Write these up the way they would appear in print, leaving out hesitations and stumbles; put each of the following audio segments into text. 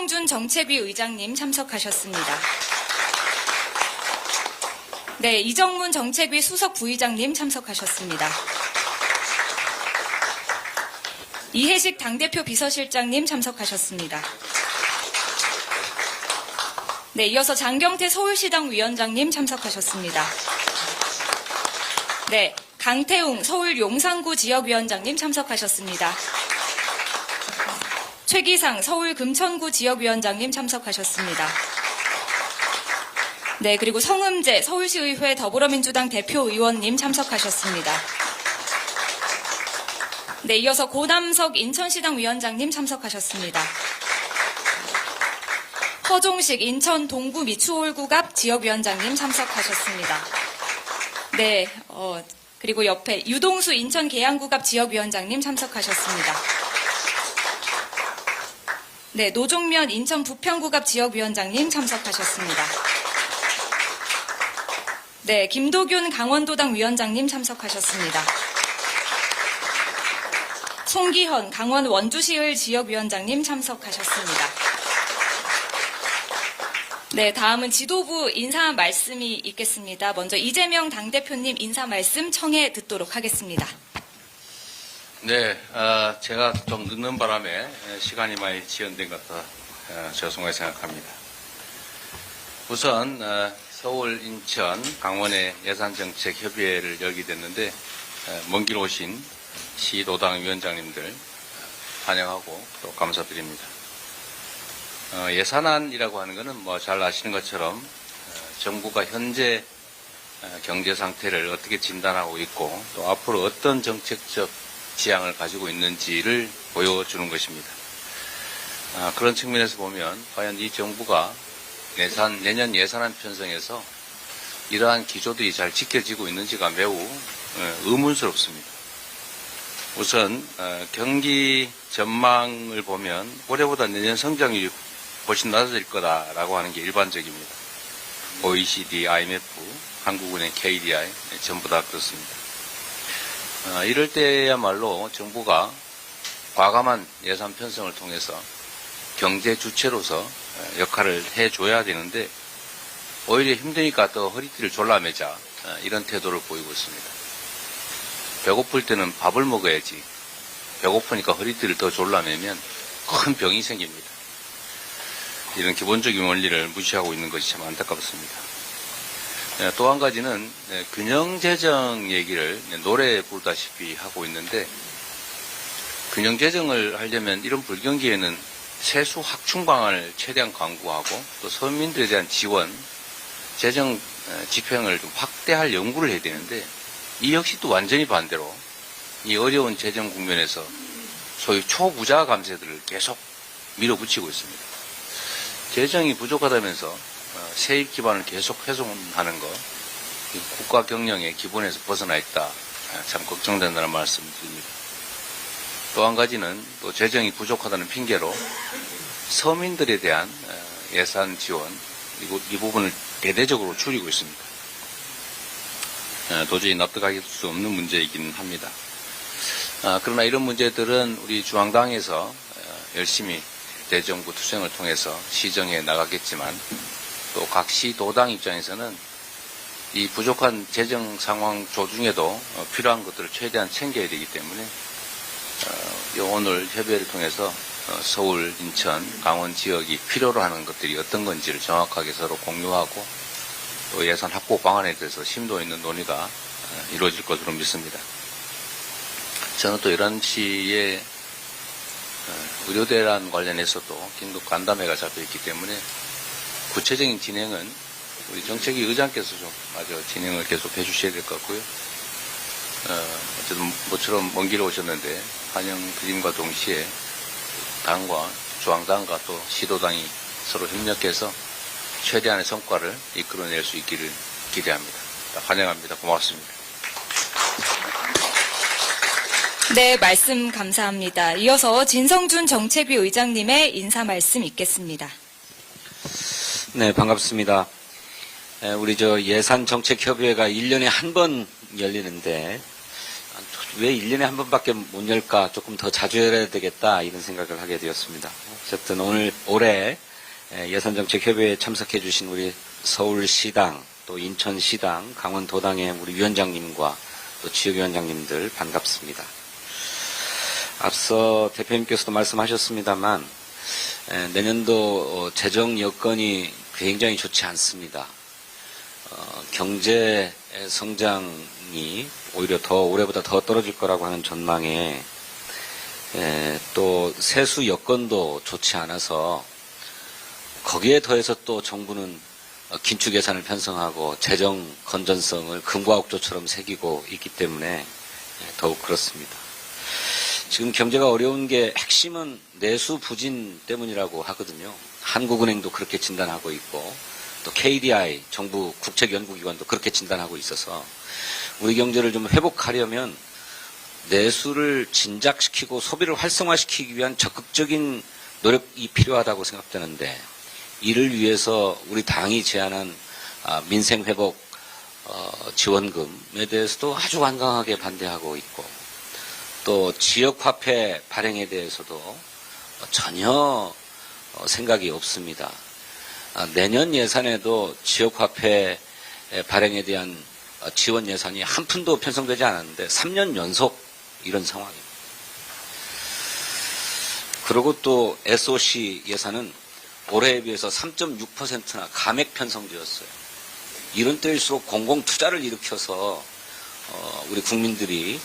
진성준 정책위 의장님 참석하셨습니다. 네, 이정문 정책위 수석 부의장님 참석하셨습니다. 이해식 당대표 비서실장님 참석하셨습니다. 네, 이어서 장경태 서울시당 위원장님 참석하셨습니다. 네, 강태웅 서울 용산구 지역위원장님 참석하셨습니다. 최기상 서울 금천구 지역위원장님 참석하셨습니다. 네, 그리고 성음재 서울시의회 더불어민주당 대표의원님 참석하셨습니다. 네, 이어서 고남석 인천시당 위원장님 참석하셨습니다. 허종식 인천 동구 미추홀구갑 지역위원장님 참석하셨습니다. 네, 그리고 옆에 유동수 인천 계양구갑 지역위원장님 참석하셨습니다. 네, 노종면 인천 부평구갑 지역위원장님 참석하셨습니다. 네, 김도균 강원도당 위원장님 참석하셨습니다. 송기현 강원 원주시을 지역위원장님 참석하셨습니다. 네, 다음은 지도부 인사 말씀이 있겠습니다. 먼저 이재명 당대표님 인사 말씀 청해 듣도록 하겠습니다. 네, 제가 좀 늦는 바람에 시간이 많이 지연된 것 같아 죄송하게 생각합니다. 우선 서울, 인천, 강원의 예산정책협의회를 열게 됐는데 먼 길 오신 시도당 위원장님들 환영하고 또 감사드립니다. 예산안이라고 하는 것은 뭐 잘 아시는 것처럼 정부가 현재 경제 상태를 어떻게 진단하고 있고 또 앞으로 어떤 정책적 지향을 가지고 있는지를 보여주는 것입니다. 그런 측면에서 보면 과연 이 정부가 내년 예산안 편성에서 이러한 기조들이 잘 지켜지고 있는지가 매우 의문스럽습니다. 우선 경기 전망을 보면 올해보다 내년 성장률이 훨씬 낮아질 거다라고 하는 게 일반적입니다. OECD, IMF, 한국은행, KDI 전부 다 그렇습니다. 이럴 때야말로 정부가 과감한 예산 편성을 통해서 경제 주체로서 역할을 해줘야 되는데 오히려 힘드니까 또 허리띠를 졸라매자 이런 태도를 보이고 있습니다. 배고플 때는 밥을 먹어야지 배고프니까 허리띠를 더 졸라매면 큰 병이 생깁니다. 이런 기본적인 원리를 무시하고 있는 것이 참 안타깝습니다. 또 한 가지는 균형재정 얘기를 노래 부르다시피 하고 있는데 균형재정을 하려면 이런 불경기에는 세수 확충 방안을 최대한 강구하고 또 서민들에 대한 지원, 재정 집행을 좀 확대할 연구를 해야 되는데 이 역시 또 완전히 반대로 이 어려운 재정 국면에서 소위 초부자 감세들을 계속 밀어붙이고 있습니다. 재정이 부족하다면서 세입 기반을 계속 훼손하는 것, 국가 경영의 기본에서 벗어나 있다. 참 걱정된다는 말씀을 드립니다. 또 한 가지는 또 재정이 부족하다는 핑계로 서민들에 대한 예산 지원, 그리고 이 부분을 대대적으로 줄이고 있습니다. 도저히 납득할 수 없는 문제이긴 합니다. 그러나 이런 문제들은 우리 중앙당에서 열심히 대정부 투쟁을 통해서 시정해 나가겠지만 또 각 시도당 입장에서는 이 부족한 재정 상황 조중에도 필요한 것들을 최대한 챙겨야 되기 때문에 오늘 협의회를 통해서 서울, 인천, 강원 지역이 필요로 하는 것들이 어떤 건지를 정확하게 서로 공유하고 또 예산 확보 방안에 대해서 심도 있는 논의가 이루어질 것으로 믿습니다. 저는 또 11시에 의료대란 관련해서도 긴급 간담회가 잡혀있기 때문에 구체적인 진행은 우리 정책위 의장께서 좀 마저 진행을 계속 해주셔야 될 것 같고요. 어쨌든 모처럼 먼 길 오셨는데 환영드림과 동시에 당과 중앙당과 또 시도당이 서로 협력해서 최대한의 성과를 이끌어낼 수 있기를 기대합니다. 환영합니다. 고맙습니다. 네, 말씀 감사합니다. 이어서 진성준 정책위 의장님의 인사 말씀 있겠습니다. 네, 반갑습니다. 우리 예산정책협의회가 1년에 한 번 열리는데 왜 1년에 한 번밖에 못 열까? 조금 더 자주 열어야 되겠다. 이런 생각을 하게 되었습니다. 어쨌든 올해 예산정책협의회에 참석해 주신 우리 서울시당, 또 인천시당, 강원도당의 우리 위원장님과 또 지역위원장님들 반갑습니다. 앞서 대표님께서도 말씀하셨습니다만 내년도 재정 여건이 굉장히 좋지 않습니다. 경제 성장이 오히려 올해보다 더 떨어질 거라고 하는 전망에 또 세수 여건도 좋지 않아서 거기에 더해서 또 정부는 긴축 예산을 편성하고 재정 건전성을 금과 옥조처럼 새기고 있기 때문에 더욱 그렇습니다. 지금 경제가 어려운 게 핵심은 내수 부진 때문이라고 하거든요. 한국은행도 그렇게 진단하고 있고 또 KDI 정부 국책연구기관도 그렇게 진단하고 있어서 우리 경제를 좀 회복하려면 내수를 진작시키고 소비를 활성화시키기 위한 적극적인 노력이 필요하다고 생각되는데 이를 위해서 우리 당이 제안한 민생회복 지원금에 대해서도 아주 완강하게 반대하고 있고 또 지역화폐 발행에 대해서도 전혀 생각이 없습니다. 내년 예산에도 지역화폐 발행에 대한 지원 예산이 한 푼도 편성되지 않았는데 3년 연속 이런 상황입니다. 그리고 또 SOC 예산은 올해에 비해서 3.6%나 감액 편성되었어요. 이런 때일수록 공공투자를 일으켜서 우리 국민들이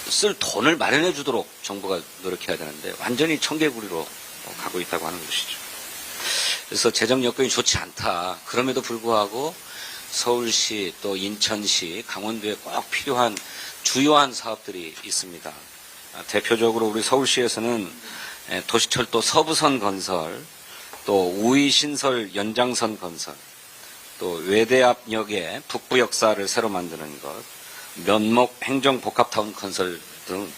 쓸 돈을 마련해 주도록 정부가 노력해야 되는데 완전히 청개구리로 가고 있다고 하는 것이죠. 그래서 재정 여건이 좋지 않다. 그럼에도 불구하고 서울시 또 인천시 강원도에 꼭 필요한 주요한 사업들이 있습니다. 대표적으로 우리 서울시에서는 도시철도 서부선 건설, 또 우이신설 연장선 건설, 또 외대 앞역의 북부 역사를 새로 만드는 것, 면목 행정복합타운 건설 등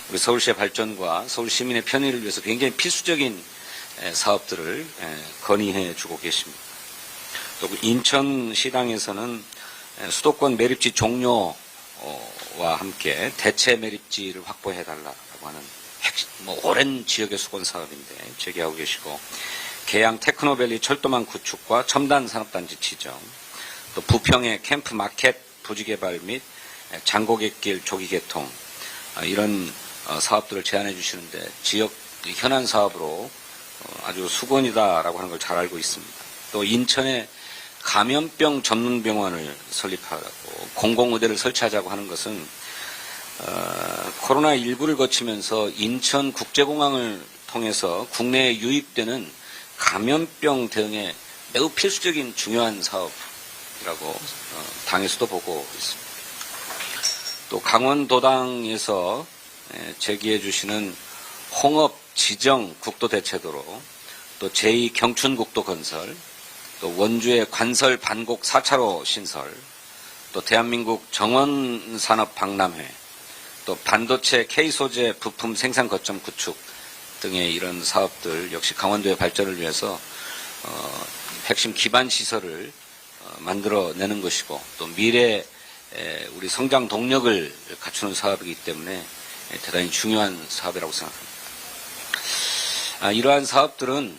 우리 서울시의 발전과 서울 시민의 편의를 위해서 굉장히 필수적인 사업들을 건의해 주고 계십니다. 또 인천시당에서는 수도권 매립지 종료와 함께 대체 매립지를 확보해 달라고 하는 오랜 지역의 수건 사업인데 제기하고 계시고 계양 테크노밸리 철도망 구축과 첨단 산업단지 지정, 또 부평의 캠프 마켓 부지 개발 및 장고객길 조기 개통 이런 사업들을 제안해 주시는데 지역 현안 사업으로 아주 수건이다라고 하는 걸 잘 알고 있습니다. 또 인천에 감염병 전문 병원을 설립하고 공공의대를 설치하자고 하는 것은 코로나19를 거치면서 인천 국제공항을 통해서 국내에 유입되는 감염병 대응에 매우 필수적인 중요한 사업이라고 당에서도 보고 있습니다. 또 강원도당에서 제기해 주시는 홍업 지정 국도 대체도로 또 제2경춘국도 건설, 또 원주의 관설 반곡 4차로 신설, 또 대한민국 정원산업 박람회, 또 반도체 K소재 부품 생산 거점 구축 등의 이런 사업들 역시 강원도의 발전을 위해서 핵심 기반 시설을 만들어내는 것이고 또 미래 우리 성장 동력을 갖추는 사업이기 때문에 대단히 중요한 사업이라고 생각합니다. 이러한 사업들은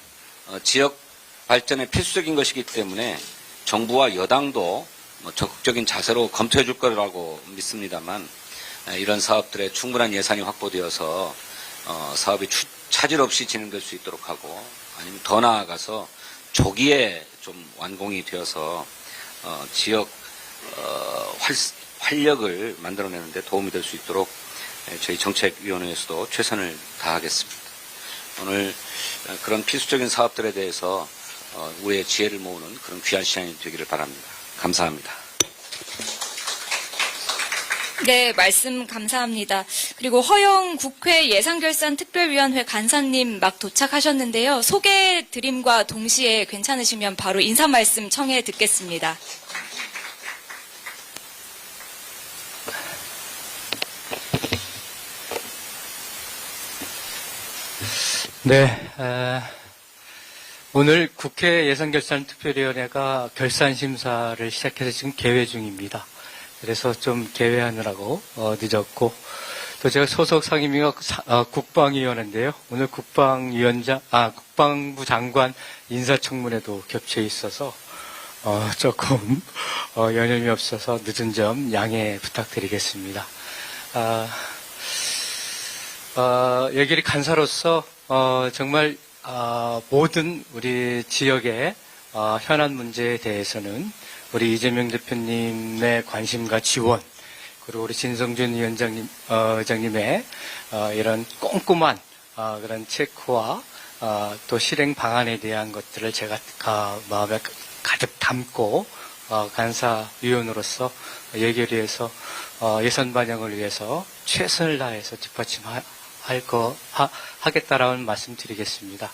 지역 발전에 필수적인 것이기 때문에 정부와 여당도 적극적인 자세로 검토해 줄 거라고 믿습니다만 이런 사업들에 충분한 예산이 확보되어서 사업이 차질 없이 진행될 수 있도록 하고 아니면 더 나아가서 조기에 좀 완공이 되어서 지역 활력을 만들어내는 데 도움이 될 수 있도록 저희 정책위원회에서도 최선을 다하겠습니다. 오늘 그런 필수적인 사업들에 대해서 우리의 지혜를 모으는 그런 귀한 시간이 되기를 바랍니다. 감사합니다. 네, 말씀 감사합니다. 그리고 허영 국회 예산결산특별위원회 간사님 막 도착하셨는데요. 소개 드림과 동시에 괜찮으시면 바로 인사 말씀 청해 듣겠습니다. 네, 오늘 국회 예산결산특별위원회가 결산심사를 시작해서 지금 개회 중입니다. 그래서 좀 개회하느라고 늦었고, 또 제가 소속 상임위가 국방위원회인데요. 오늘 국방부 장관 인사청문회도 겹쳐 있어서 조금 여념이 없어서 늦은 점 양해 부탁드리겠습니다. 예결위 간사로서 정말 모든 우리 지역의 현안 문제에 대해서는 우리 이재명 대표님의 관심과 지원, 그리고 우리 진성준 의장님의 이런 꼼꼼한 그런 체크와 또 실행 방안에 대한 것들을 제가 마음에 가득 담고 간사위원으로서 예결위에서 예산 반영을 위해서 최선을 다해서 하겠다라는 말씀 드리겠습니다.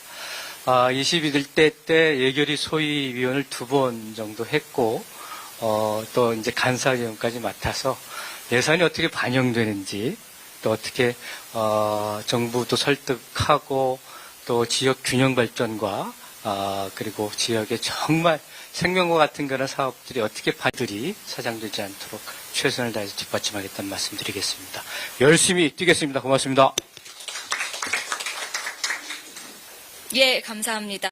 21대 때 예결위 소위위원을 2번 정도 했고, 또 이제 간사위원까지 맡아서 예산이 어떻게 반영되는지, 또 어떻게, 정부도 설득하고, 또 지역 균형 발전과, 그리고 지역에 정말 생명과 같은 그런 사업들이 어떻게 발들이 사장되지 않도록 최선을 다해서 뒷받침하겠다는 말씀 드리겠습니다. 열심히 뛰겠습니다. 고맙습니다. 예, 감사합니다.